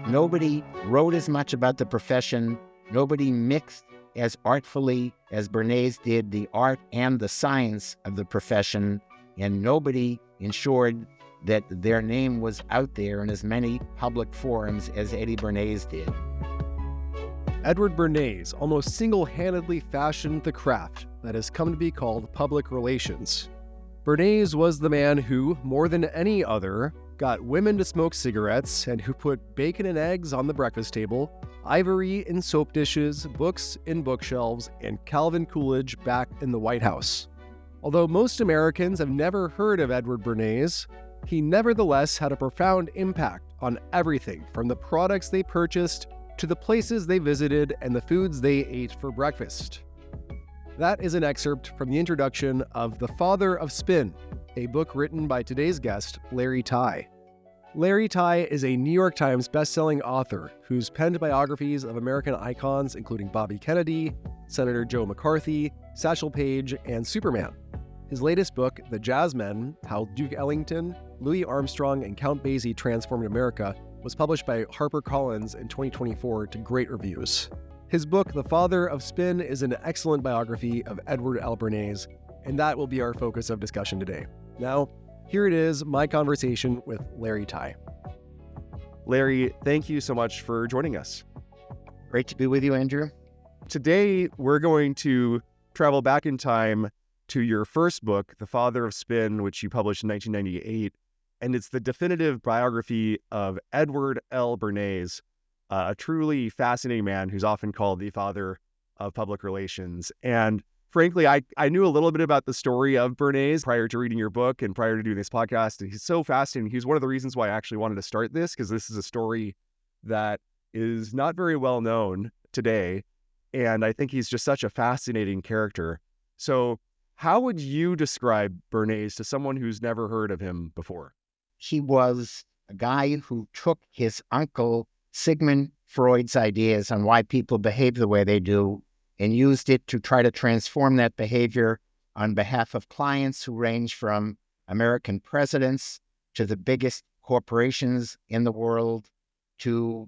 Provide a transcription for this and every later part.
Nobody wrote as much about the profession. Nobody mixed as artfully as Bernays did the art and the science of the profession, and nobody ensured that their name was out there in as many public forums as Eddie Bernays did. Edward Bernays almost single-handedly fashioned the craft that has come to be called public relations. Bernays was the man who, more than any other, got women to smoke cigarettes and who put bacon and eggs on the breakfast table, ivory in soap dishes, books in bookshelves, and Calvin Coolidge back in the White House. Although most Americans have never heard of Edward Bernays, he nevertheless had a profound impact on everything from the products they purchased to the places they visited and the foods they ate for breakfast. That is an excerpt from the introduction of The Father of Spin, a book written by today's guest, Larry Tye. Larry Tye is a New York Times bestselling author who's penned biographies of American icons including Bobby Kennedy, Senator Joe McCarthy, Satchel Paige, and Superman. His latest book, The Jazzmen: How Duke Ellington, Louis Armstrong, and Count Basie Transformed America, was published by HarperCollins in 2024 to great reviews. His book, The Father of Spin, is an excellent biography of Edward L. Bernays, and that will be our focus of discussion today. Now, here it is, my conversation with Larry Tye. Larry, thank you so much for joining us. Great to be with you, Andrew. Today, we're going to travel back in time to your first book, The Father of Spin, which you published in 1998, and it's the definitive biography of Edward L. Bernays, a truly fascinating man who's often called the father of public relations. And frankly, I knew a little bit about the story of Bernays prior to reading your book and prior to doing this podcast. And he's so fascinating. He's one of the reasons why I actually wanted to start this, because this is a story that is not very well known today. And I think he's just such a fascinating character. So how would you describe Bernays to someone who's never heard of him before? He was a guy who took his uncle Sigmund Freud's ideas on why people behave the way they do and used it to try to transform that behavior on behalf of clients who range from American presidents to the biggest corporations in the world to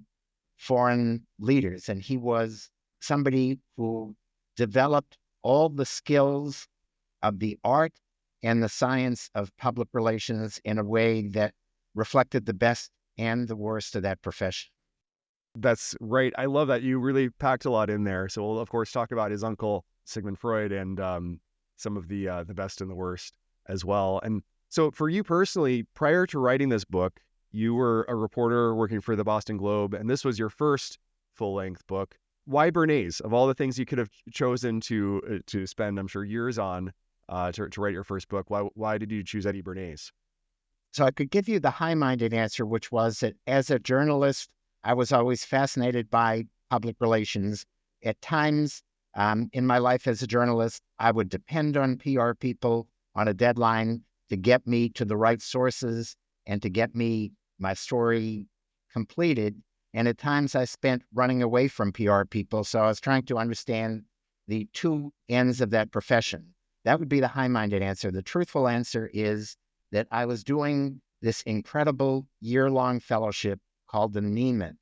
foreign leaders. And he was somebody who developed all the skills of the art and the science of public relations in a way that reflected the best and the worst of that profession. That's right. I love that. You really packed a lot in there. So we'll, of course, talk about his uncle, Sigmund Freud, and some of the best and the worst as well. And so for you personally, prior to writing this book, you were a reporter working for the Boston Globe, and this was your first full-length book. Why Bernays? Of all the things you could have chosen to spend, I'm sure, years on to write your first book, why did you choose Eddie Bernays? So I could give you the high-minded answer, which was that as a journalist, I was always fascinated by public relations. At times in my life as a journalist, I would depend on PR people on a deadline to get me to the right sources and to get me my story completed. And at times I spent running away from PR people. So I was trying to understand the two ends of that profession. That would be the high-minded answer. The truthful answer is that I was doing this incredible year-long fellowship called the Nieman,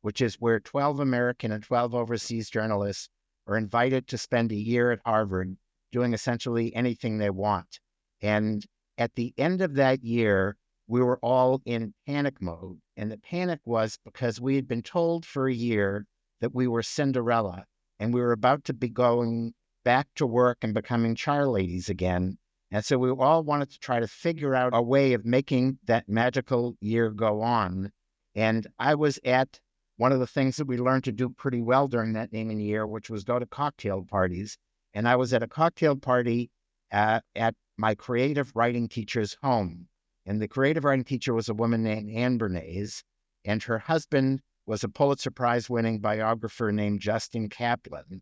which is where 12 American and 12 overseas journalists are invited to spend a year at Harvard doing essentially anything they want. And at the end of that year, we were all in panic mode. And the panic was because we had been told for a year that we were Cinderella and we were about to be going back to work and becoming char ladies again. And so we all wanted to try to figure out a way of making that magical year go on. And I was at one of the things that we learned to do pretty well during that naming year, which was go to cocktail parties. And I was at a cocktail party at my creative writing teacher's home. And the creative writing teacher was a woman named Anne Bernays, and her husband was a Pulitzer Prize-winning biographer named Justin Kaplan.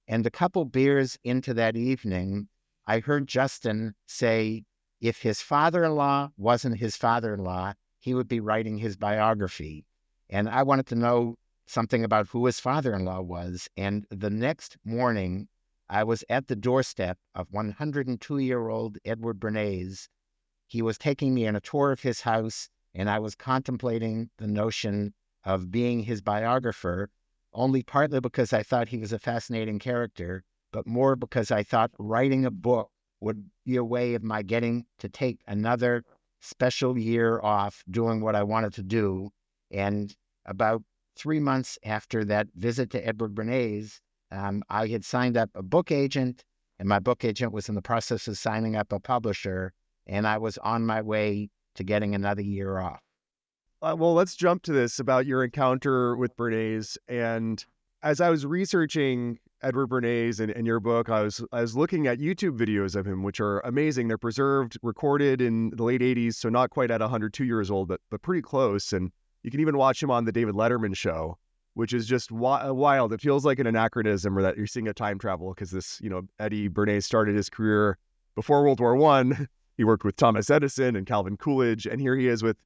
And a couple beers into that evening, I heard Justin say, if his father-in-law wasn't his father-in-law, he would be writing his biography. And I wanted to know something about who his father-in-law was. And the next morning, I was at the doorstep of 102-year-old Edward Bernays. He was taking me on a tour of his house, and I was contemplating the notion of being his biographer, only partly because I thought he was a fascinating character, but more because I thought writing a book would be a way of my getting to take another special year off doing what I wanted to do. And about 3 months after that visit to Edward Bernays, I had signed up a book agent, and my book agent was in the process of signing up a publisher, and I was on my way to getting another year off. Well, let's jump to this about your encounter with Bernays. And as I was researching Edward Bernays and your book, I was looking at YouTube videos of him, which are amazing. They're preserved, recorded in the late 80s, so not quite at 102 years old, but pretty close. And you can even watch him on the David Letterman show, which is just wild. It feels like an anachronism, or that you're seeing a time travel, because this, Eddie Bernays started his career before World War I. He worked with Thomas Edison and Calvin Coolidge, and here he is with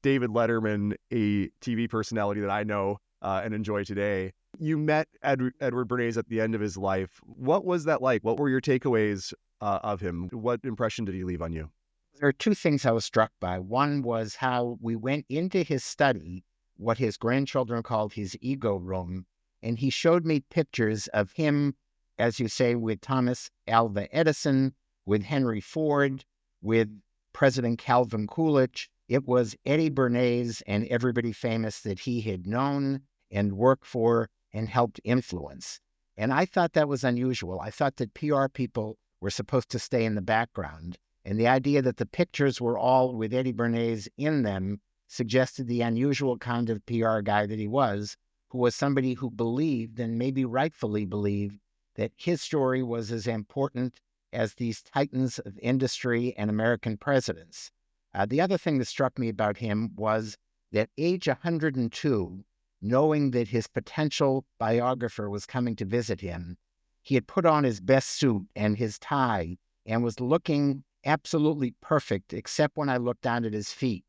David Letterman, a TV personality that I know and enjoy today. You met Edward Bernays at the end of his life. What was that like? What were your takeaways of him? What impression did he leave on you? There are two things I was struck by. One was how we went into his study, what his grandchildren called his ego room, and he showed me pictures of him, as you say, with Thomas Alva Edison, with Henry Ford, with President Calvin Coolidge. It was Eddie Bernays and everybody famous that he had known and worked for and helped influence. And I thought that was unusual. I thought that PR people were supposed to stay in the background. And the idea that the pictures were all with Eddie Bernays in them suggested the unusual kind of PR guy that he was, who was somebody who believed, and maybe rightfully believed, that his story was as important as these titans of industry and American presidents. The other thing that struck me about him was that age 102, knowing that his potential biographer was coming to visit him, he had put on his best suit and his tie and was looking absolutely perfect, except when I looked down at his feet.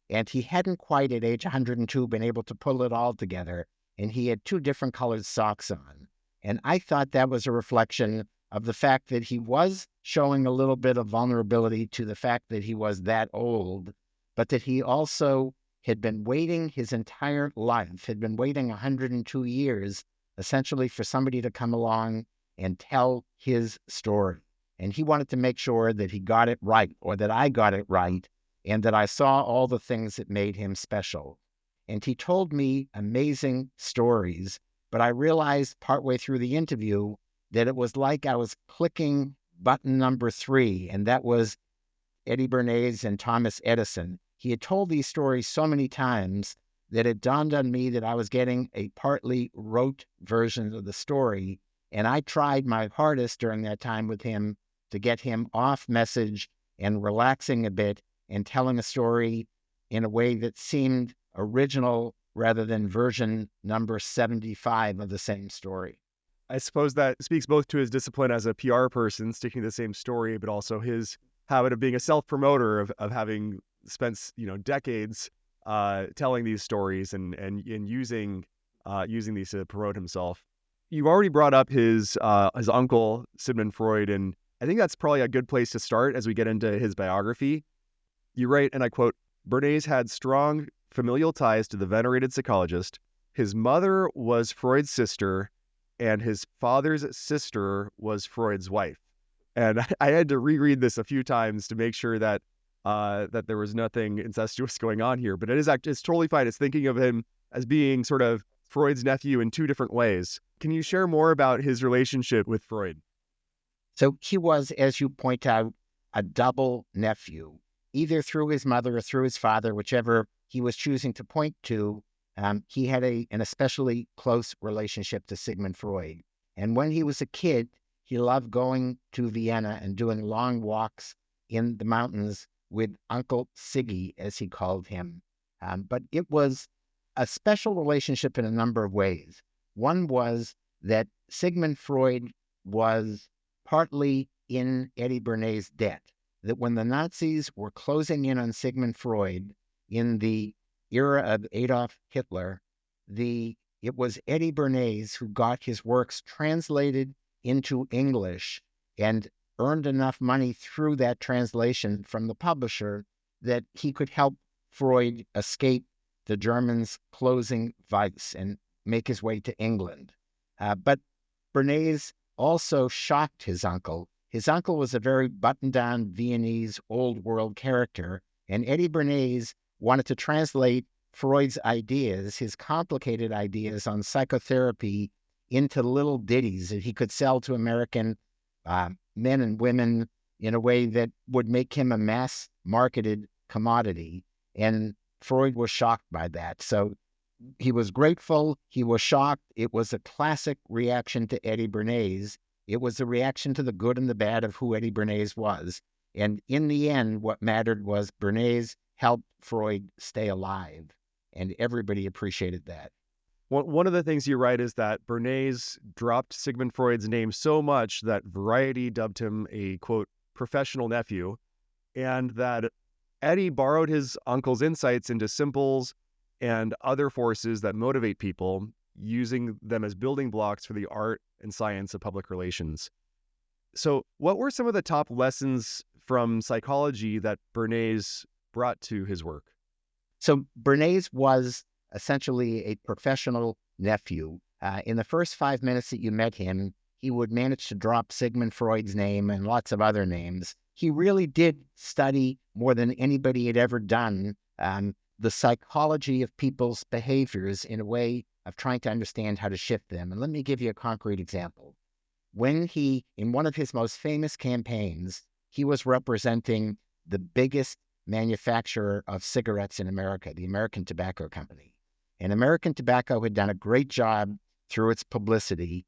And he hadn't quite at age 102 been able to pull it all together, and he had two different colored socks on. And I thought that was a reflection of the fact that he was showing a little bit of vulnerability to the fact that he was that old, but that he also had been waiting his entire life, had been waiting 102 years, essentially for somebody to come along and tell his story. And he wanted to make sure that he got it right, or that I got it right, and that I saw all the things that made him special. And he told me amazing stories, but I realized partway through the interview that it was like I was clicking button number 3, and that was Eddie Bernays and Thomas Edison. He had told these stories so many times that it dawned on me that I was getting a partly rote version of the story, and I tried my hardest during that time with him to get him off message and relaxing a bit and telling a story in a way that seemed original rather than version number 75 of the same story. I suppose that speaks both to his discipline as a PR person, sticking to the same story, but also his habit of being a self-promoter, of having spent decades telling these stories and using these to promote himself. You've already brought up his uncle, Sigmund Freud, and I think that's probably a good place to start as we get into his biography. You write, and I quote, "Bernays had strong familial ties to the venerated psychologist. His mother was Freud's sister, and his father's sister was Freud's wife." And I had to reread this a few times to make sure that that there was nothing incestuous going on here. But it's totally fine. It's thinking of him as being sort of Freud's nephew in two different ways. Can you share more about his relationship with Freud? So he was, as you point out, a double nephew, either through his mother or through his father, whichever he was choosing to point to. He had an especially close relationship to Sigmund Freud. And when he was a kid, he loved going to Vienna and doing long walks in the mountains with Uncle Siggy, as he called him. But it was a special relationship in a number of ways. One was that Sigmund Freud was partly in Eddie Bernays' debt, that when the Nazis were closing in on Sigmund Freud in the era of Adolf Hitler, it was Eddie Bernays who got his works translated into English and earned enough money through that translation from the publisher that he could help Freud escape the Germans closing Weiss and make his way to England. But Bernays also shocked his uncle. His uncle was a very buttoned-down Viennese old world character, and Eddie Bernays wanted to translate Freud's ideas, his complicated ideas on psychotherapy, into little ditties that he could sell to American men and women in a way that would make him a mass-marketed commodity. And Freud was shocked by that. So he was grateful. He was shocked. It was a classic reaction to Eddie Bernays. It was a reaction to the good and the bad of who Eddie Bernays was. And in the end, what mattered was Bernays helped Freud stay alive. And everybody appreciated that. One of the things you write is that Bernays dropped Sigmund Freud's name so much that Variety dubbed him a, quote, professional nephew, and that Eddie borrowed his uncle's insights into symbols and other forces that motivate people, using them as building blocks for the art and science of public relations. So what were some of the top lessons from psychology that Bernays brought to his work? So Bernays was essentially a professional nephew. In the first 5 minutes that you met him, he would manage to drop Sigmund Freud's name and lots of other names. He really did study more than anybody had ever done the psychology of people's behaviors in a way of trying to understand how to shift them. And let me give you a concrete example. When he, in one of his most famous campaigns, he was representing the biggest manufacturer of cigarettes in America, the American Tobacco Company. And American Tobacco had done a great job through its publicity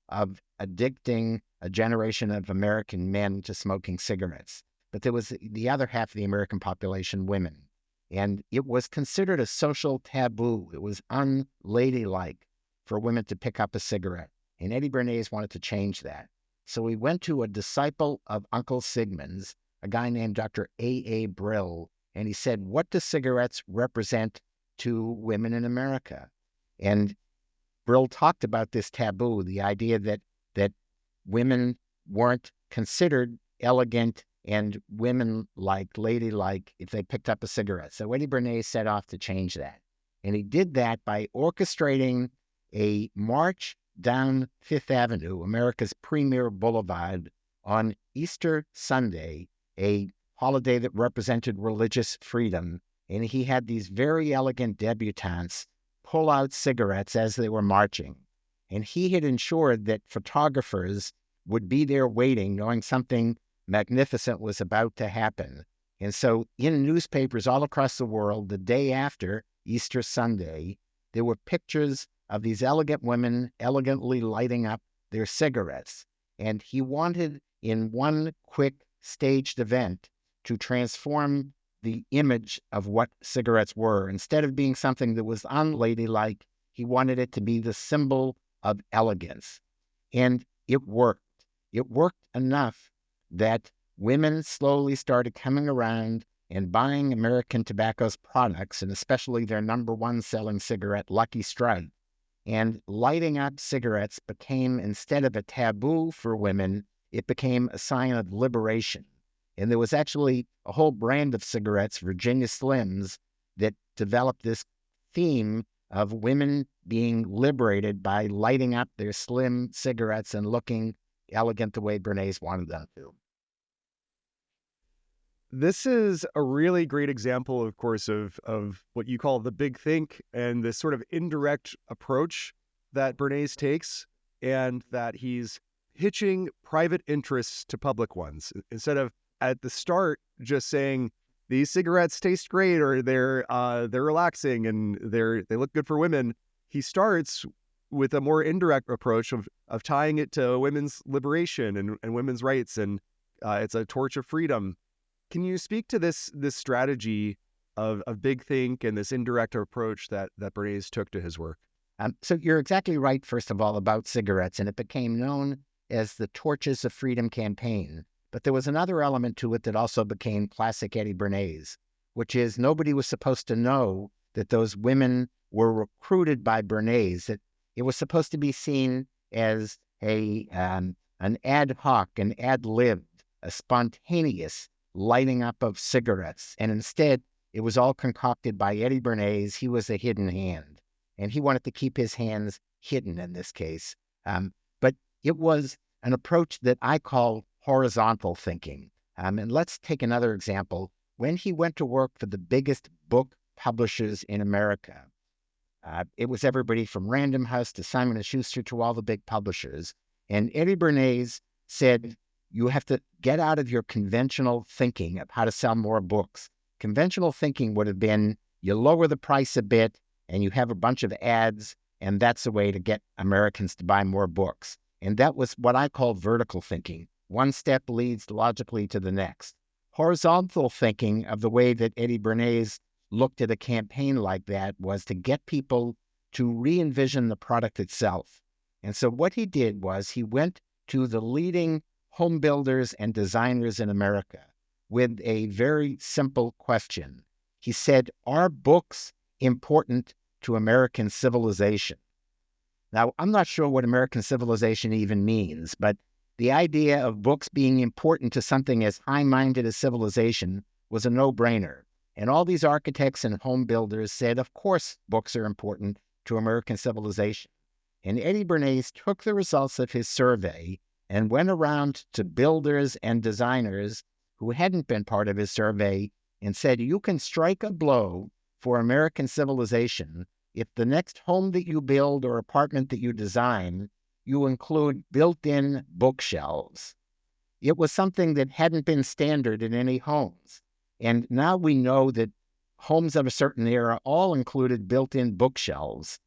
of addicting a generation of American men to smoking cigarettes. But there was the other half of the American population, women. And it was considered a social taboo. It was unladylike for women to pick up a cigarette. And Eddie Bernays wanted to change that. So he went to a disciple of Uncle Sigmund's, a guy named Dr. A.A. Brill, and he said, what do cigarettes represent to women in America? And Brill talked about this taboo, the idea that women weren't considered elegant and women-like, ladylike, if they picked up a cigarette. So Eddie Bernays set off to change that. And he did that by orchestrating a march down Fifth Avenue, America's premier boulevard, on Easter Sunday, a holiday that represented religious freedom. And he had these very elegant debutantes pull out cigarettes as they were marching. And he had ensured that photographers would be there waiting, knowing something magnificent was about to happen. And so in newspapers all across the world, the day after Easter Sunday, there were pictures of these elegant women elegantly lighting up their cigarettes. And he wanted, in one quick staged event, to transform the image of what cigarettes were. Instead of being something that was unladylike, he wanted it to be the symbol of elegance. And it worked. It worked enough that women slowly started coming around and buying American Tobacco's products, and especially their number one selling cigarette, Lucky Strike. And lighting up cigarettes became, instead of a taboo for women, it became a sign of liberation. And there was actually a whole brand of cigarettes, Virginia Slims, that developed this theme of women being liberated by lighting up their slim cigarettes and looking elegant the way Bernays wanted them to. This is a really great example, of course, of what you call the big think and this sort of indirect approach that Bernays takes, and that he's hitching private interests to public ones. Instead of at the start just saying these cigarettes taste great or they're relaxing and they look good for women, he starts with a more indirect approach of tying it to women's liberation and women's rights, and it's a torch of freedom. Can you speak to this strategy of big think and this indirect approach that Bernays took to his work? So you're exactly right, first of all, about cigarettes, and it became known as the Torches of Freedom campaign. But there was another element to it that also became classic Eddie Bernays, which is nobody was supposed to know that those women were recruited by Bernays, that it was supposed to be seen as an ad hoc, an ad-libbed, a spontaneous lighting up of cigarettes. And instead, It was all concocted by Eddie Bernays. He was a hidden hand, and he wanted to keep his hands hidden in this case. But it was an approach that I call horizontal thinking. And let's take another example. When he went to work for the biggest book publishers in America, it was everybody from Random House to Simon & Schuster to all the big publishers. And Eddie Bernays said, you have to get out of your conventional thinking of how to sell more books. Conventional thinking would have been, you lower the price a bit and you have a bunch of ads, and that's a way to get Americans to buy more books. And that was what I call vertical thinking. One step leads logically to the next. Horizontal thinking, of the way that Eddie Bernays looked at a campaign like that, was to get people to re-envision the product itself. And so what he did was he went to the leading home builders and designers in America with a very simple question. He said, are books important to American civilization? Now, I'm not sure what American civilization even means, but the idea of books being important to something as high-minded as civilization was a no-brainer. And all these architects and home builders said, of course, books are important to American civilization. And Eddie Bernays took the results of his survey and went around to builders and designers who hadn't been part of his survey and said, you can strike a blow for American civilization if the next home that you build or apartment that you design, you include built-in bookshelves. It was something that hadn't been standard in any homes. And now we know that homes of a certain era all included built-in bookshelves.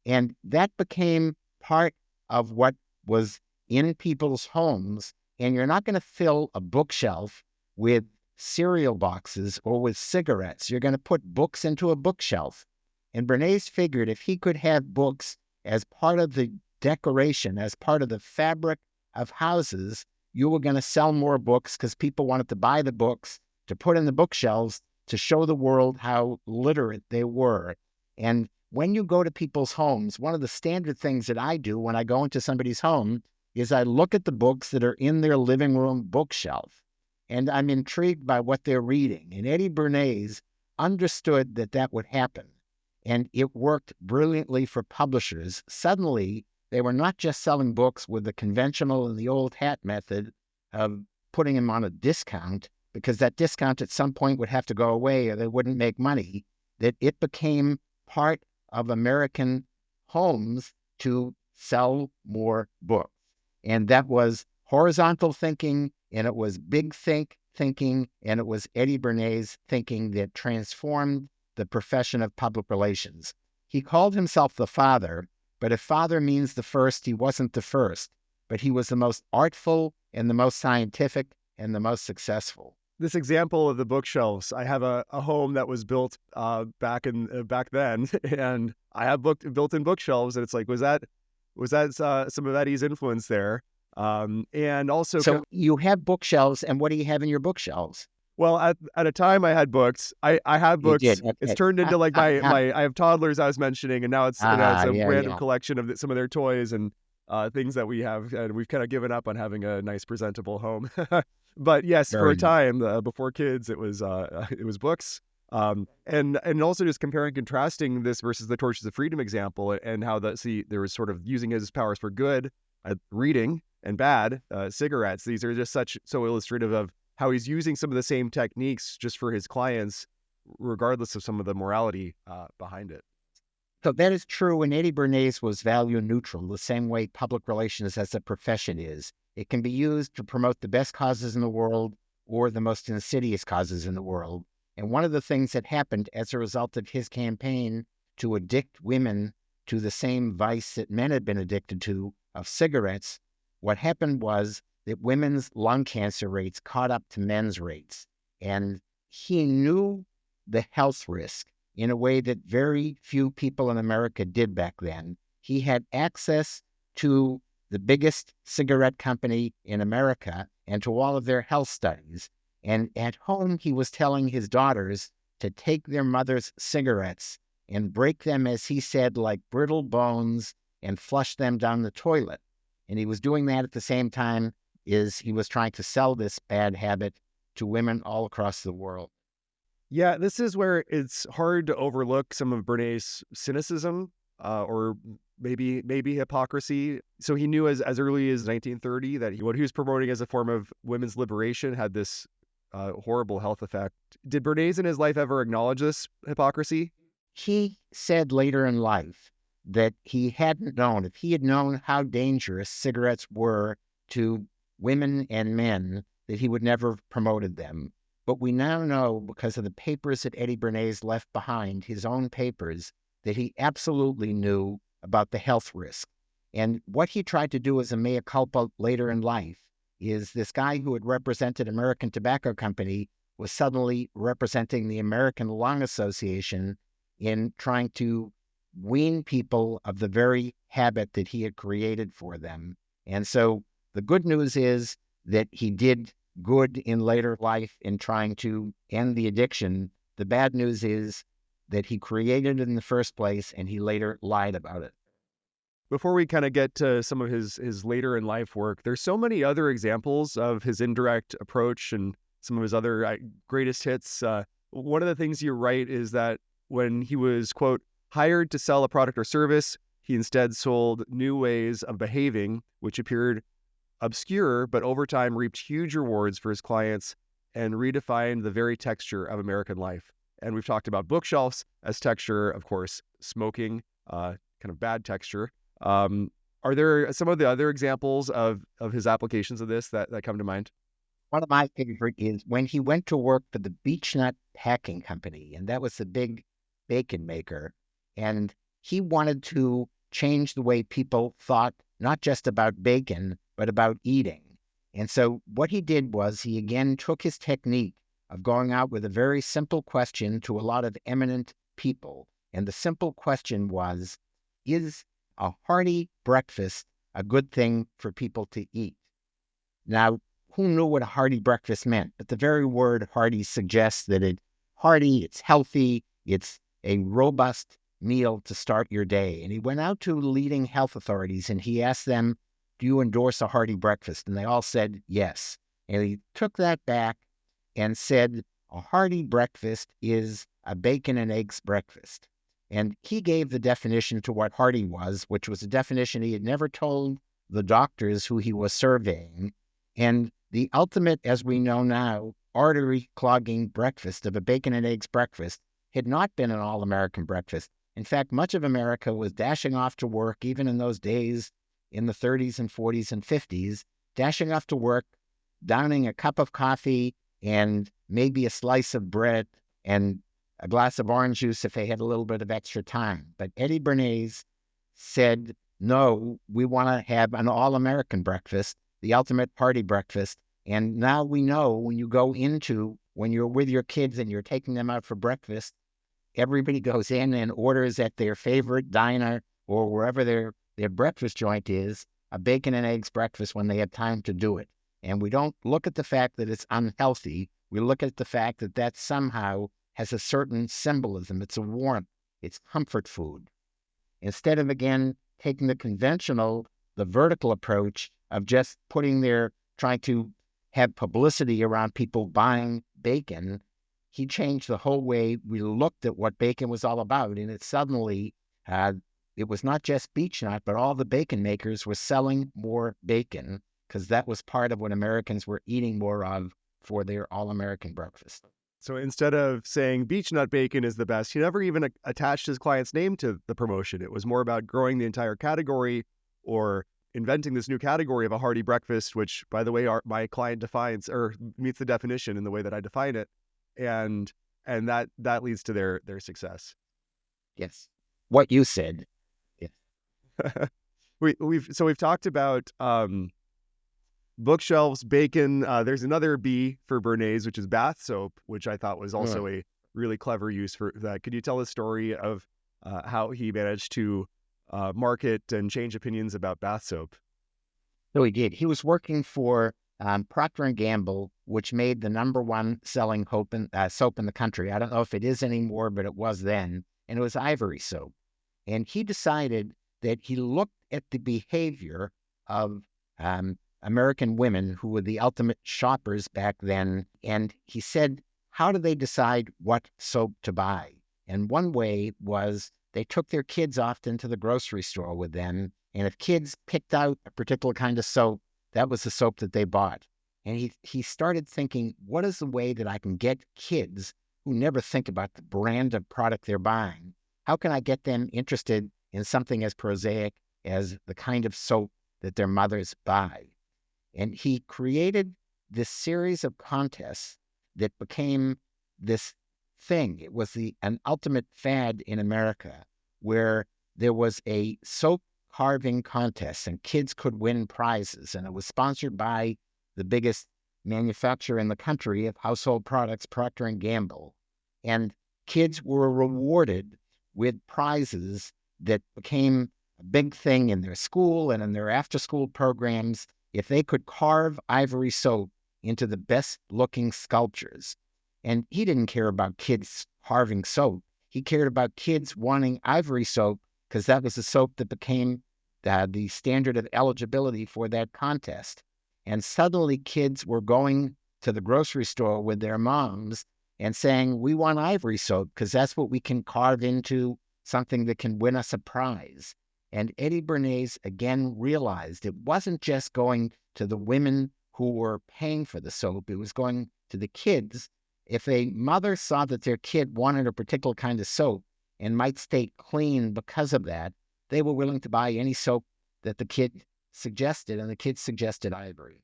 And that became part of what was in people's homes. And you're not going to fill a bookshelf with cereal boxes or with cigarettes. You're going to put books into a bookshelf. And Bernays figured if he could have books as part of the decoration, as part of the fabric of houses, you were going to sell more books because people wanted to buy the books to put in the bookshelves to show the world how literate they were. And when you go to people's homes, one of the standard things that I do when I go into somebody's home is I look at the books that are in their living room bookshelf, and I'm intrigued by what they're reading. And Eddie Bernays understood that that would happen, and it worked brilliantly for publishers. Suddenly, they were not just selling books with the conventional and the old hat method of putting them on a discount, because that discount at some point would have to go away or they wouldn't make money, that it became part of American homes to sell more books. And that was horizontal thinking, and it was big thinking, and it was Eddie Bernays thinking that transformed the profession of public relations. He called himself the father, but if father means the first, he wasn't the first, but he was the most artful and the most scientific and the most successful. This example of the bookshelves, I have a home that was built back then, and I have built-in bookshelves, and it's like, was that some of Eddie's influence there? And also, so you have bookshelves, and what do you have in your bookshelves? Well, at a time I had books. I have books. You did. Okay. It's turned into like my I have toddlers I was mentioning, and now it's a random collection of some of their toys and things that we have, and we've kind of given up on having a nice presentable home. But yes, for a time before kids, it was books. And also just comparing, contrasting this versus the Torches of Freedom example, and how there was sort of using his powers for good at reading and bad cigarettes. These are just so illustrative of how he's using some of the same techniques just for his clients, regardless of some of the morality behind it. So that is true, and Eddie Bernays was value neutral, the same way public relations as a profession is. It can be used to promote the best causes in the world or the most insidious causes in the world. And one of the things that happened as a result of his campaign to addict women to the same vice that men had been addicted to, of cigarettes, what happened was that women's lung cancer rates caught up to men's rates. And he knew the health risk in a way that very few people in America did back then. He had access to the biggest cigarette company in America and to all of their health studies. And at home, he was telling his daughters to take their mother's cigarettes and break them, as he said, like brittle bones, and flush them down the toilet. And he was doing that at the same time as he was trying to sell this bad habit to women all across the world. Yeah, this is where it's hard to overlook some of Bernays' cynicism, or maybe hypocrisy. So he knew as early as 1930 that what he was promoting as a form of women's liberation had this horrible health effect. Did Bernays in his life ever acknowledge this hypocrisy? He said later in life that he hadn't known, if he had known how dangerous cigarettes were to women and men, that he would never have promoted them. But we now know, because of the papers that Eddie Bernays left behind, his own papers, that he absolutely knew about the health risk. And what he tried to do as a mea culpa later in life is this guy who had represented American Tobacco Company was suddenly representing the American Lung Association in trying to wean people of the very habit that he had created for them. And so the good news is that he did good in later life in trying to end the addiction. The bad news is that he created it in the first place and he later lied about it. Before we kind of get to some of his later in life work, there's so many other examples of his indirect approach and some of his other greatest hits. One of the things you write is that when he was, quote, hired to sell a product or service, he instead sold new ways of behaving, which appeared obscure, but over time reaped huge rewards for his clients and redefined the very texture of American life. And we've talked about bookshelves as texture, of course, smoking, kind of bad texture. Are there some of the other examples of his applications of this that come to mind? One of my favorite is when he went to work for the Beechnut Packing Company, and that was the big bacon maker. And he wanted to change the way people thought, not just about bacon, but about eating. And so what he did was he again took his technique of going out with a very simple question to a lot of eminent people. And the simple question was, is a hearty breakfast a good thing for people to eat? Now, who knew what a hearty breakfast meant? But the very word hearty suggests that it's hearty, it's healthy, it's a robust meal to start your day. And he went out to leading health authorities and he asked them, do you endorse a hearty breakfast? And they all said yes. And he took that back and said, a hearty breakfast is a bacon and eggs breakfast. And he gave the definition to what hearty was, which was a definition he had never told the doctors who he was surveying. And the ultimate, as we know now, artery clogging breakfast of a bacon and eggs breakfast had not been an all-American breakfast. In fact, much of America was dashing off to work, even in those days in the 30s and 40s and 50s, dashing off to work, downing a cup of coffee and maybe a slice of bread and a glass of orange juice if they had a little bit of extra time. But Eddie Bernays said, no, we want to have an all-American breakfast, the ultimate party breakfast. And now we know when you're with your kids and you're taking them out for breakfast, everybody goes in and orders at their favorite diner or wherever their breakfast joint is, a bacon and eggs breakfast when they have time to do it. And we don't look at the fact that it's unhealthy. We look at the fact that that somehow has a certain symbolism. It's a warmth. It's comfort food. Instead of, again, taking the vertical approach of just trying to have publicity around people buying bacon, he changed the whole way we looked at what bacon was all about. And it was not just Beechnut, but all the bacon makers were selling more bacon because that was part of what Americans were eating more of for their all-American breakfast. So instead of saying Beechnut bacon is the best, he never even attached his client's name to the promotion. It was more about growing the entire category or inventing this new category of a hearty breakfast, which, by the way, my client defines or meets the definition in the way that I define it. And that leads to their success. Yes. What you said. Yes. We've talked about bookshelves, bacon. There's another B for Bernays, which is bath soap, which I thought was also a really clever use for that. Could you tell the story of how he managed to market and change opinions about bath soap? So he did. He was working for Procter & Gamble, which made the number one selling soap in the country. I don't know if it is anymore, but it was then. And it was Ivory soap. And he decided that he looked at the behavior of American women who were the ultimate shoppers back then. And he said, how do they decide what soap to buy? And one way was they took their kids often to the grocery store with them. And if kids picked out a particular kind of soap, that was the soap that they bought. And he started thinking, what is the way that I can get kids who never think about the brand of product they're buying? How can I get them interested in something as prosaic as the kind of soap that their mothers buy? And he created this series of contests that became this thing. It was an ultimate fad in America, where there was a soap carving contest and kids could win prizes. And it was sponsored by the biggest manufacturer in the country of household products, Procter & Gamble. And kids were rewarded with prizes that became a big thing in their school and in their after-school programs if they could carve ivory soap into the best-looking sculptures. And he didn't care about kids carving soap. He cared about kids wanting ivory soap because that was the soap that became the standard of eligibility for that contest. And suddenly kids were going to the grocery store with their moms and saying, we want ivory soap because that's what we can carve into something that can win us a prize. And Eddie Bernays again realized it wasn't just going to the women who were paying for the soap, it was going to the kids. If a mother saw that their kid wanted a particular kind of soap and might stay clean because of that, they were willing to buy any soap that the kid suggested, and the kid suggested ivory.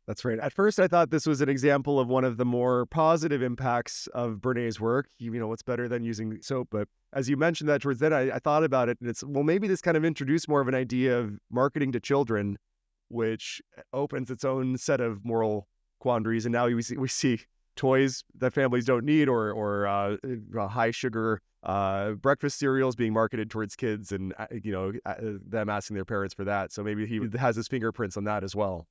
That's right. At first, I thought this was an example of one of the more positive impacts of Bernays' work. What's better than using soap? But as you mentioned that towards then, I thought about it, and it's, well, maybe this kind of introduced more of an idea of marketing to children, which opens its own set of moral quandaries. And now we see toys that families don't need, or high sugar breakfast cereals being marketed towards kids, and them asking their parents for that. So maybe he has his fingerprints on that as well.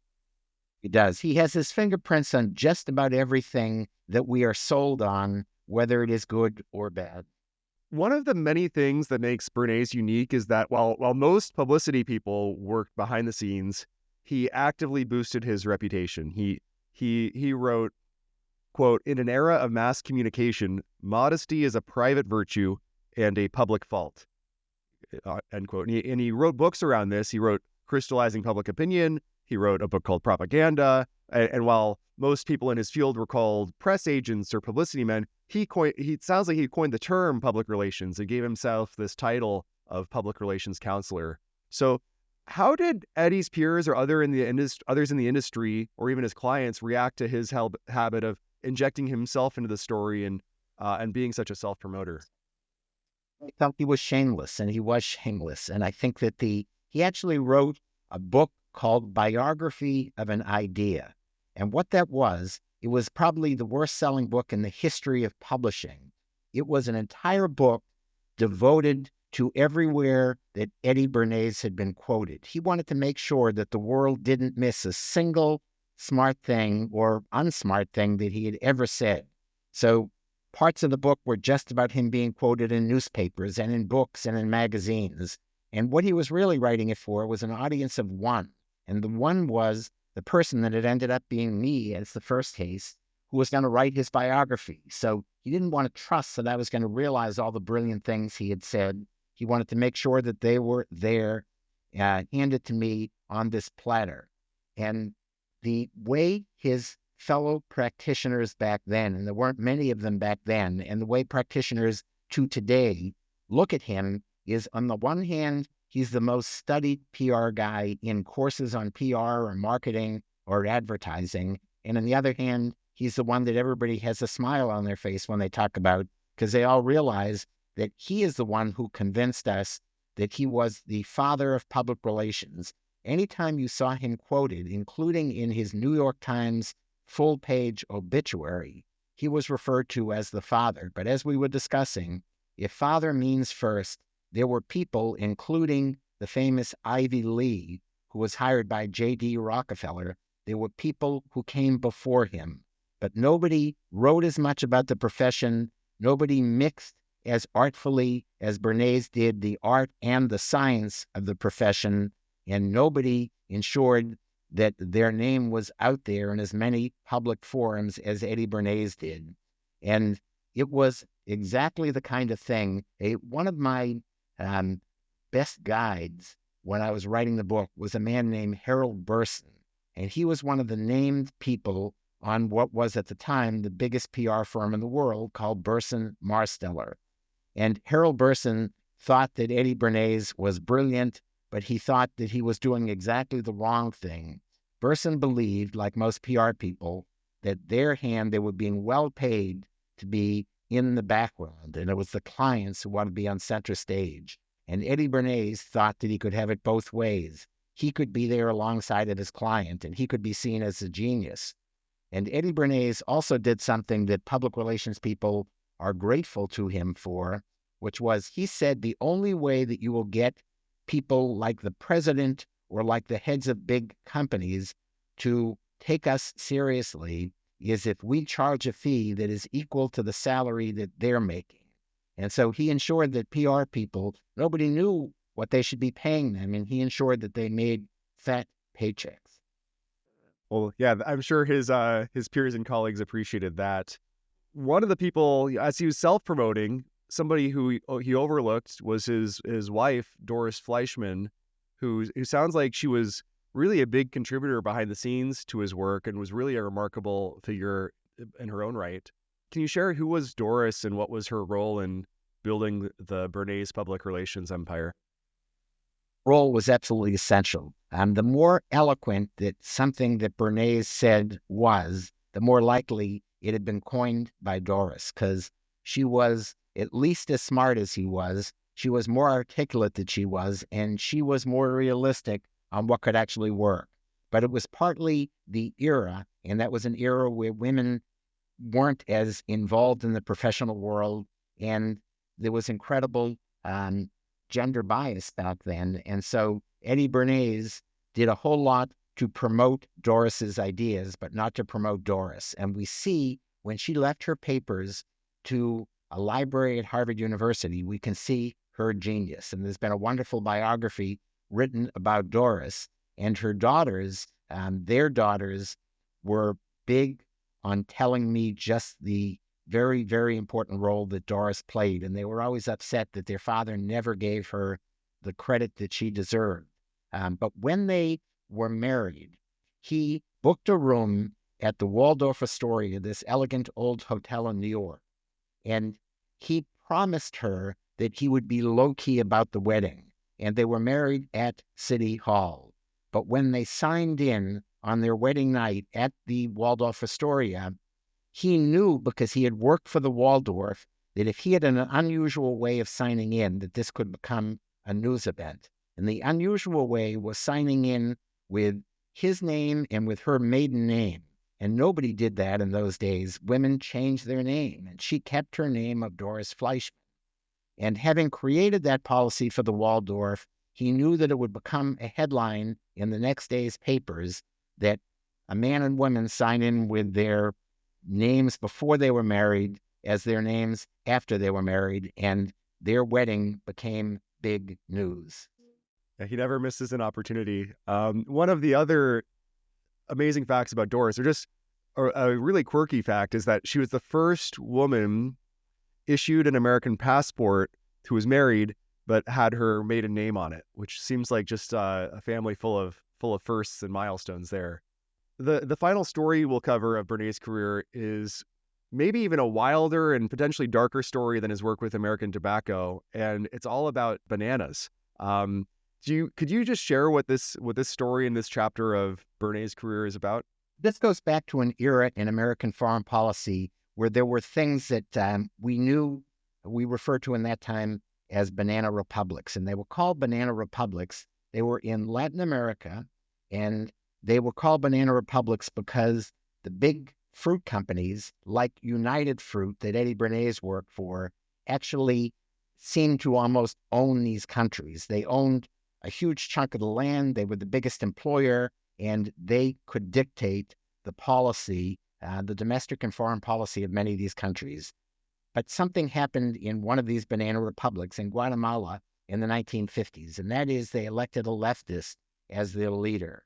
He does. He has his fingerprints on just about everything that we are sold on, whether it is good or bad. One of the many things that makes Bernays unique is that while most publicity people worked behind the scenes, he actively boosted his reputation. He wrote, quote, "In an era of mass communication, modesty is a private virtue and a public fault," end quote. And he wrote books around this. He wrote Crystallizing Public Opinion. He wrote a book called Propaganda. And while most people in his field were called press agents or publicity men, it sounds like he coined the term public relations and gave himself this title of public relations counselor. So how did Eddie's peers or others in the industry, or even his clients, react to his habit of injecting himself into the story and being such a self-promoter? I felt he was shameless, and he was shameless. And I think that he actually wrote a book called Biography of an Idea. And what that was, it was probably the worst-selling book in the history of publishing. It was an entire book devoted to everywhere that Eddie Bernays had been quoted. He wanted to make sure that the world didn't miss a single smart thing or unsmart thing that he had ever said. So parts of the book were just about him being quoted in newspapers and in books and in magazines. And what he was really writing it for was an audience of one. And the one was the person that had ended up being me as the first case, who was going to write his biography. So he didn't want to trust that I was going to realize all the brilliant things he had said. He wanted to make sure that they were there, handed to me on this platter. And the way his fellow practitioners back then, and there weren't many of them back then, and the way practitioners to today look at him is, on the one hand, he's the most studied PR guy in courses on PR or marketing or advertising. And on the other hand, he's the one that everybody has a smile on their face when they talk about, because they all realize that he is the one who convinced us that he was the father of public relations. Anytime you saw him quoted, including in his New York Times full-page obituary, he was referred to as the father. But as we were discussing, if father means first, there were people, including the famous Ivy Lee, who was hired by J.D. Rockefeller. There were people who came before him, but nobody wrote as much about the profession. Nobody mixed as artfully as Bernays did the art and the science of the profession, and nobody ensured that their name was out there in as many public forums as Eddie Bernays did. And it was exactly the kind of thing. One of my best guides when I was writing the book was a man named Harold Burson. And he was one of the named people on what was at the time the biggest PR firm in the world, called Burson Marsteller. And Harold Burson thought that Eddie Bernays was brilliant, but he thought that he was doing exactly the wrong thing. Burson believed, like most PR people, that they were being well paid to be in the background, and it was the clients who wanted to be on center stage. And Eddie Bernays thought that he could have it both ways. He could be there alongside of his client, and he could be seen as a genius. And Eddie Bernays also did something that public relations people are grateful to him for, which was he said the only way that you will get people like the president or like the heads of big companies to take us seriously is if we charge a fee that is equal to the salary that they're making. And so he ensured that PR people, nobody knew what they should be paying them, and he ensured that they made fat paychecks. Well, yeah, I'm sure his peers and colleagues appreciated that. One of the people, as he was self-promoting, somebody who he overlooked was his wife, Doris Fleischman, who sounds like she was really a big contributor behind the scenes to his work and was really a remarkable figure in her own right. Can you share who was Doris and what was her role in building the Bernays public relations empire? Role was absolutely essential. The more eloquent that something that Bernays said was, the more likely it had been coined by Doris, because she was at least as smart as he was. She was more articulate than she was, and she was more realistic on what could actually work. But it was partly the era, and that was an era where women weren't as involved in the professional world, and there was incredible gender bias back then. And so Eddie Bernays did a whole lot to promote Doris's ideas, but not to promote Doris. And we see when she left her papers to a library at Harvard University, we can see her genius. And there's been a wonderful biography written about Doris and her daughters. Their daughters were big on telling me just the very, very important role that Doris played. And they were always upset that their father never gave her the credit that she deserved. But when they were married, he booked a room at the Waldorf Astoria, this elegant old hotel in New York. And he promised her that he would be low-key about the wedding. And they were married at City Hall. But when they signed in on their wedding night at the Waldorf Astoria, he knew, because he had worked for the Waldorf, that if he had an unusual way of signing in, that this could become a news event. And the unusual way was signing in with his name and with her maiden name. And nobody did that in those days. Women changed their name, and she kept her name of Doris Fleischman. And having created that policy for the Waldorf, he knew that it would become a headline in the next day's papers that a man and woman sign in with their names before they were married as their names after they were married, and their wedding became big news. Yeah, he never misses an opportunity. One of the other amazing facts about Doris, or just a really quirky fact, is that she was the first woman issued an American passport who was married but had her maiden name on it, which seems like just a family full of firsts and milestones there. The final story we'll cover of Bernays' career is maybe even a wilder and potentially darker story than his work with American tobacco, and it's all about bananas. Could you just share what this story in this chapter of Bernays' career is about? This goes back to an era in American foreign policy where there were things that we referred to in that time as banana republics, and they were called banana republics. They were in Latin America, and they were called banana republics because the big fruit companies like United Fruit that Eddie Bernays worked for actually seemed to almost own these countries. They owned a huge chunk of the land. They were the biggest employer, and they could dictate the policy, the domestic and foreign policy of many of these countries. But something happened in one of these banana republics in Guatemala in the 1950s, and that is they elected a leftist as their leader.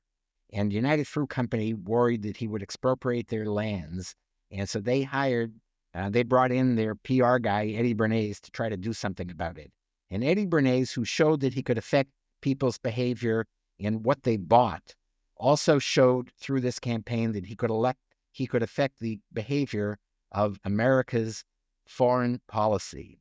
And United Fruit Company worried that he would expropriate their lands, and so they hired They brought in their PR guy, Eddie Bernays, to try to do something about it. And Eddie Bernays, who showed that he could affect people's behavior and what they bought, also showed through this campaign that he could affect the behavior of America's foreign policy.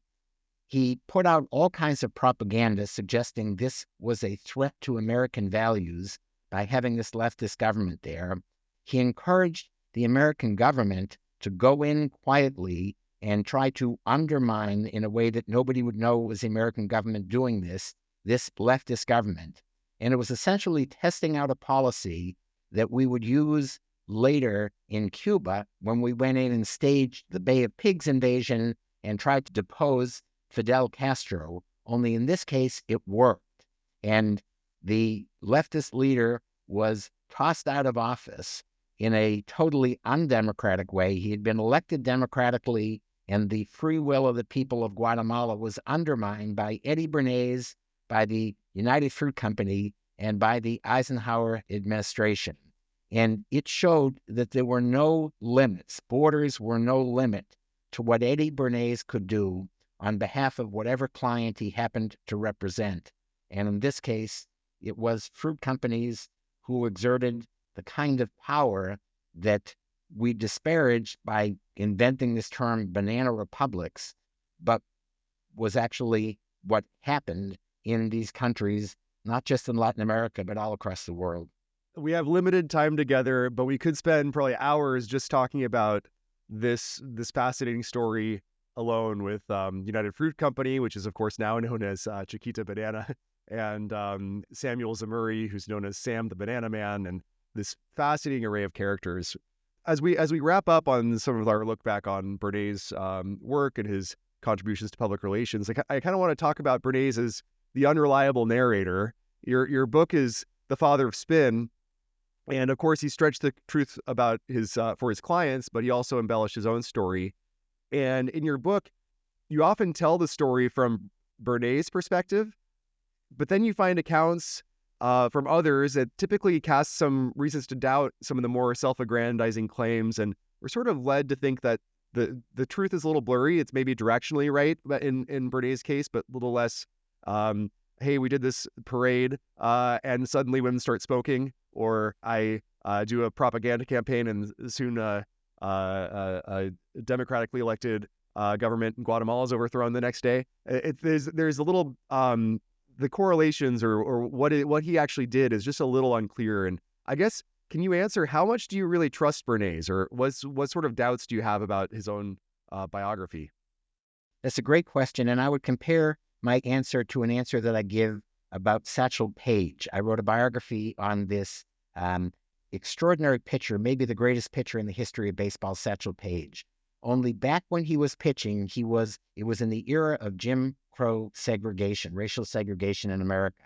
He put out all kinds of propaganda suggesting this was a threat to American values by having this leftist government there. He encouraged the American government to go in quietly and try to undermine, in a way that nobody would know was the American government doing this leftist government. And it was essentially testing out a policy that we would use later in Cuba when we went in and staged the Bay of Pigs invasion and tried to depose Fidel Castro. Only in this case, it worked. And the leftist leader was tossed out of office in a totally undemocratic way. He had been elected democratically, and the free will of the people of Guatemala was undermined by Eddie Bernays, by the United Fruit Company, and by the Eisenhower administration. And it showed that there were no limits. Borders were no limit to what Eddie Bernays could do on behalf of whatever client he happened to represent. And in this case, it was fruit companies who exerted the kind of power that we disparaged by inventing this term banana republics, but was actually what happened in these countries, not just in Latin America, but all across the world. We have limited time together, but we could spend probably hours just talking about this fascinating story alone with United Fruit Company, which is of course now known as Chiquita Banana, and Samuel Zemurray, who's known as Sam the Banana Man, and this fascinating array of characters. As we wrap up on some of our look back on Bernays' work and his contributions to public relations, I kind of want to talk about Bernays as the unreliable narrator. Your book is the father of spin, and of course he stretched the truth about his for his clients, but he also embellished his own story. And in your book, you often tell the story from Bernays' perspective, but then you find accounts from others that typically cast some reasons to doubt some of the more self-aggrandizing claims, and we're sort of led to think that the truth is a little blurry. It's maybe directionally right in Bernays' case, but a little less, hey, we did this parade and suddenly women start smoking, or I do a propaganda campaign and soon a democratically elected government in Guatemala is overthrown the next day. There's a little the correlations or what he actually did is just a little unclear. And I guess, can you answer, how much do you really trust Bernays, or what sort of doubts do you have about his own biography? That's a great question, and I would compare my answer to an answer that I give about Satchel Paige. I wrote a biography on this extraordinary pitcher, maybe the greatest pitcher in the history of baseball, Satchel Paige. Only back when he was pitching, it was in the era of Jim Crow segregation, racial segregation in America.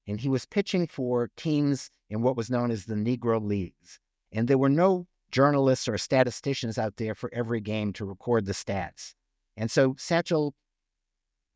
And he was pitching for teams in what was known as the Negro Leagues. And there were no journalists or statisticians out there for every game to record the stats. And so Satchel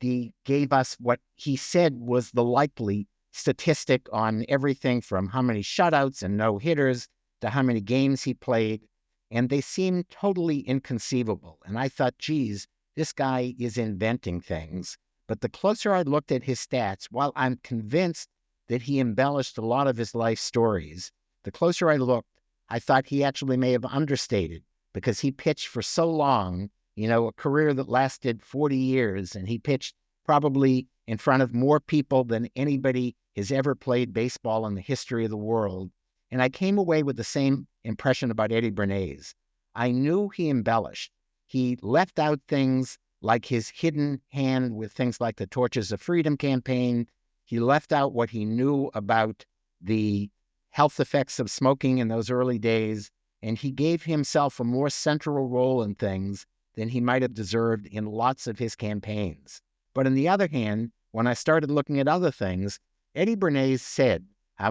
gave us what he said was the likely statistic on everything from how many shutouts and no-hitters to how many games he played. And they seemed totally inconceivable. And I thought, geez, this guy is inventing things. But the closer I looked at his stats, while I'm convinced that he embellished a lot of his life stories, the closer I looked, I thought he actually may have understated, because he pitched for so long, a career that lasted 40 years, and he pitched probably in front of more people than anybody has ever played baseball in the history of the world. And I came away with the same impression about Eddie Bernays. I knew he embellished. He left out things like his hidden hand with things like the Torches of Freedom campaign. He left out what he knew about the health effects of smoking in those early days, and he gave himself a more central role in things than he might have deserved in lots of his campaigns. But on the other hand, when I started looking at other things, Eddie Bernays said,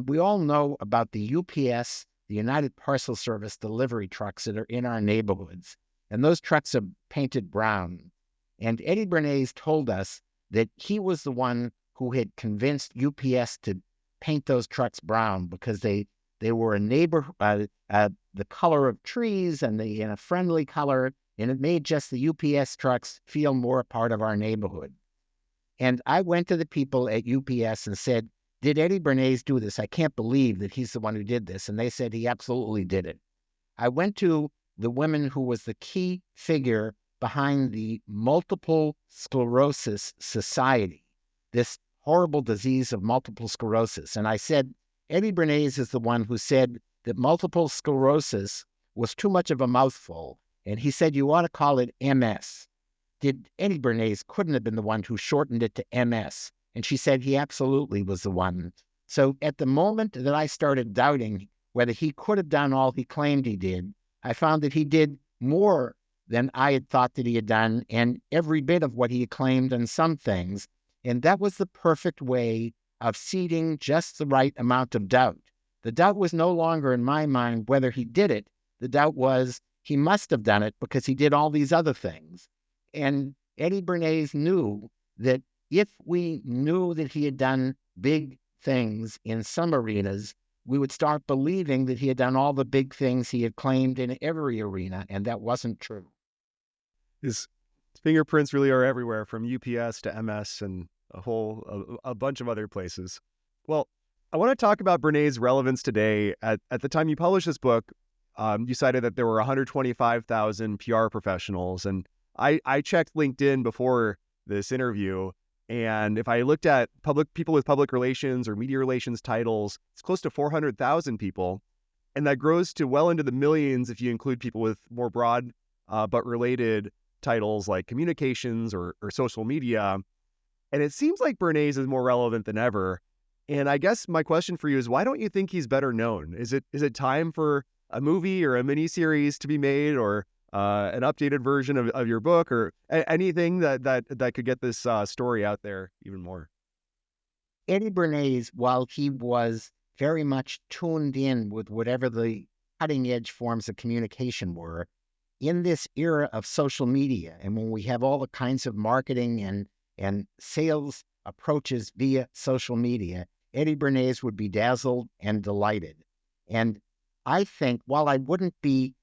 we all know about the UPS, the United Parcel Service delivery trucks that are in our neighborhoods, and those trucks are painted brown. And Eddie Bernays told us that he was the one who had convinced UPS to paint those trucks brown because they were a the color of trees and in a friendly color, and it made just the UPS trucks feel more a part of our neighborhood. And I went to the people at UPS and said, did Eddie Bernays do this? I can't believe that he's the one who did this. And they said he absolutely did it. I went to the woman who was the key figure behind the Multiple Sclerosis Society, this horrible disease of multiple sclerosis. And I said, Eddie Bernays is the one who said that multiple sclerosis was too much of a mouthful. And he said, you ought to call it MS. Did Eddie Bernays couldn't have been the one who shortened it to MS. And she said he absolutely was the one. So at the moment that I started doubting whether he could have done all he claimed he did, I found that he did more than I had thought that he had done, and every bit of what he had claimed on some things. And that was the perfect way of seeding just the right amount of doubt. The doubt was no longer in my mind whether he did it. The doubt was he must have done it because he did all these other things. And Eddie Bernays knew that if we knew that he had done big things in some arenas, we would start believing that he had done all the big things he had claimed in every arena, and that wasn't true. His fingerprints really are everywhere, from UPS to MS and a bunch of other places. Well, I want to talk about Bernays' relevance today. At the time you published this book, you cited that there were 125,000 PR professionals, and I checked LinkedIn before this interview, and if I looked at people with public relations or media relations titles, it's close to 400,000 people, and that grows to well into the millions if you include people with more broad but related titles like communications or social media. And it seems like Bernays is more relevant than ever. And I guess my question for you is, why don't you think he's better known? Is it time for a movie or a miniseries to be made, or an updated version of your book, or anything that could get this story out there even more? Eddie Bernays, while he was very much tuned in with whatever the cutting edge forms of communication were, in this era of social media, and when we have all the kinds of marketing and sales approaches via social media, Eddie Bernays would be dazzled and delighted. And I think, while I wouldn't be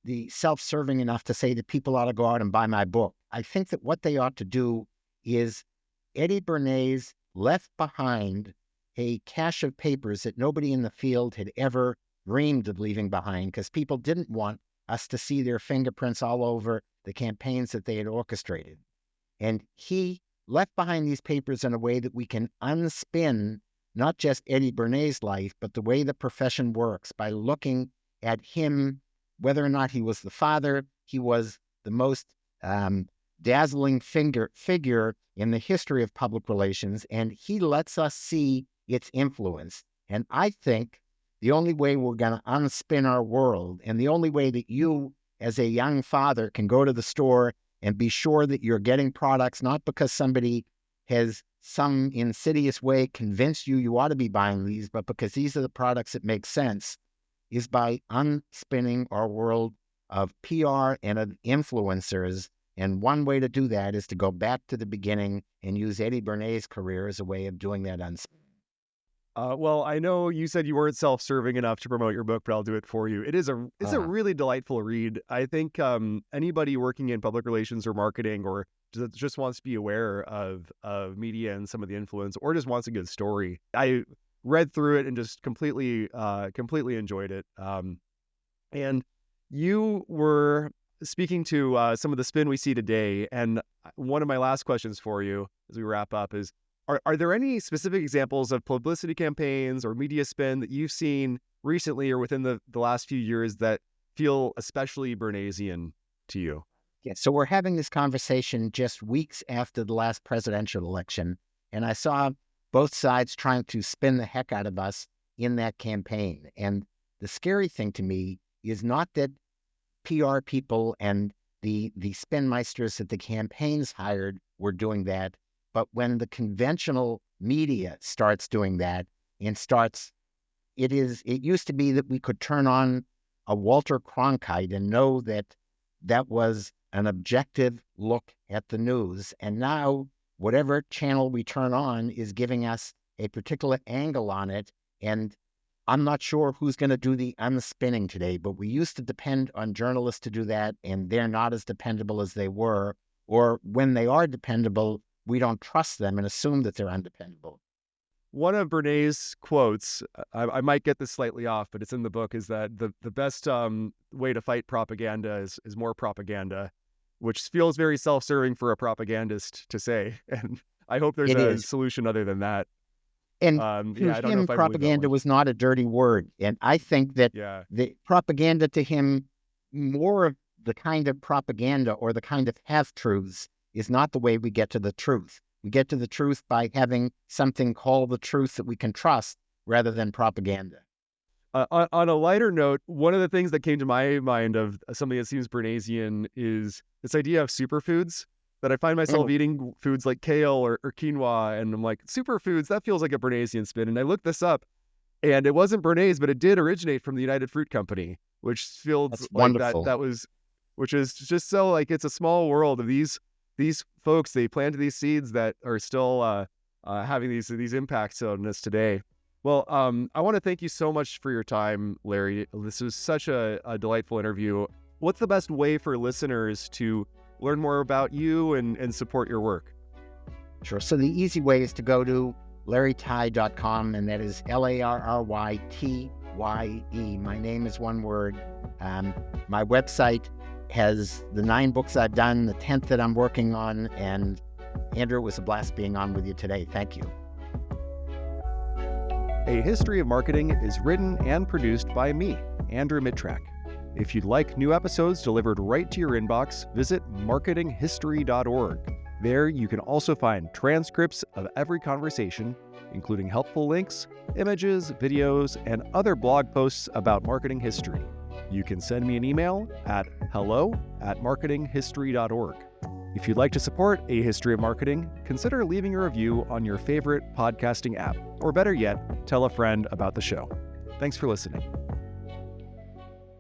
the self-serving enough to say that people ought to go out and buy my book, I think that what they ought to do is, Eddie Bernays left behind a cache of papers that nobody in the field had ever dreamed of leaving behind, because people didn't want us to see their fingerprints all over the campaigns that they had orchestrated. And he left behind these papers in a way that we can unspin not just Eddie Bernays' life, but the way the profession works, by looking at him, whether or not he was the father. He was the most dazzling figure in the history of public relations, and he lets us see its influence. And I think the only way we're going to unspin our world, and the only way that you, as a young father, can go to the store and be sure that you're getting products, not because somebody has some insidious way convinced you ought to be buying these, but because these are the products that make sense, is by unspinning our world of PR and of influencers. And one way to do that is to go back to the beginning and use Eddie Bernays' career as a way of doing that unspinning. Well, I know you said you weren't self-serving enough to promote your book, but I'll do it for you. It's a really delightful read. I think anybody working in public relations or marketing, or just wants to be aware of media and some of the influence, or just wants a good story, I read through it and just completely enjoyed it. And you were speaking to some of the spin we see today, and one of my last questions for you as we wrap up is, are there any specific examples of publicity campaigns or media spin that you've seen recently or within the last few years that feel especially Bernaysian to you? Yeah, so we're having this conversation just weeks after the last presidential election, and I saw both sides trying to spin the heck out of us in that campaign. And the scary thing to me is not that PR people and the spin meisters that the campaigns hired were doing that, but when the conventional media starts doing that and it used to be that we could turn on a Walter Cronkite and know that that was an objective look at the news. And now whatever channel we turn on is giving us a particular angle on it. And I'm not sure who's going to do the unspinning today, but we used to depend on journalists to do that, and they're not as dependable as they were. Or when they are dependable, we don't trust them and assume that they're undependable. One of Bernays' quotes, I might get this slightly off, but it's in the book, is that the best way to fight propaganda is more propaganda, which feels very self-serving for a propagandist to say. And I hope there's a solution other than that. And I to don't know him, if I believe that propaganda one. was not a dirty word. And I think that Yeah. the propaganda to him, more of the kind of propaganda or the kind of half-truths, is not the way we get to the truth. We get to the truth by having something called the truth that we can trust rather than propaganda. On a lighter note, one of the things that came to my mind of something that seems Bernaysian is this idea of superfoods, that I find myself eating foods like kale or quinoa, and I'm like, superfoods, that feels like a Bernaysian spin. And I looked this up, and it wasn't Bernays, but it did originate from the United Fruit Company, which feels That's like wonderful. which is just so like, it's a small world of these folks. They planted these seeds that are still having these impacts on us today. Well, I want to thank you so much for your time, Larry. This was such a delightful interview. What's the best way for listeners to learn more about you and support your work? Sure. So the easy way is to go to larrytye.com, and that is LARRYTYE. My name is one word. My website has the 9 books I've done, the 10th that I'm working on. And Andrew, it was a blast being on with you today. Thank you. A History of Marketing is written and produced by me, Andrew Mitrak. If you'd like new episodes delivered right to your inbox, visit marketinghistory.org. There you can also find transcripts of every conversation, including helpful links, images, videos, and other blog posts about marketing history. You can send me an email at hello@marketinghistory.org. If you'd like to support A History of Marketing, consider leaving a review on your favorite podcasting app, or better yet, tell a friend about the show. Thanks for listening.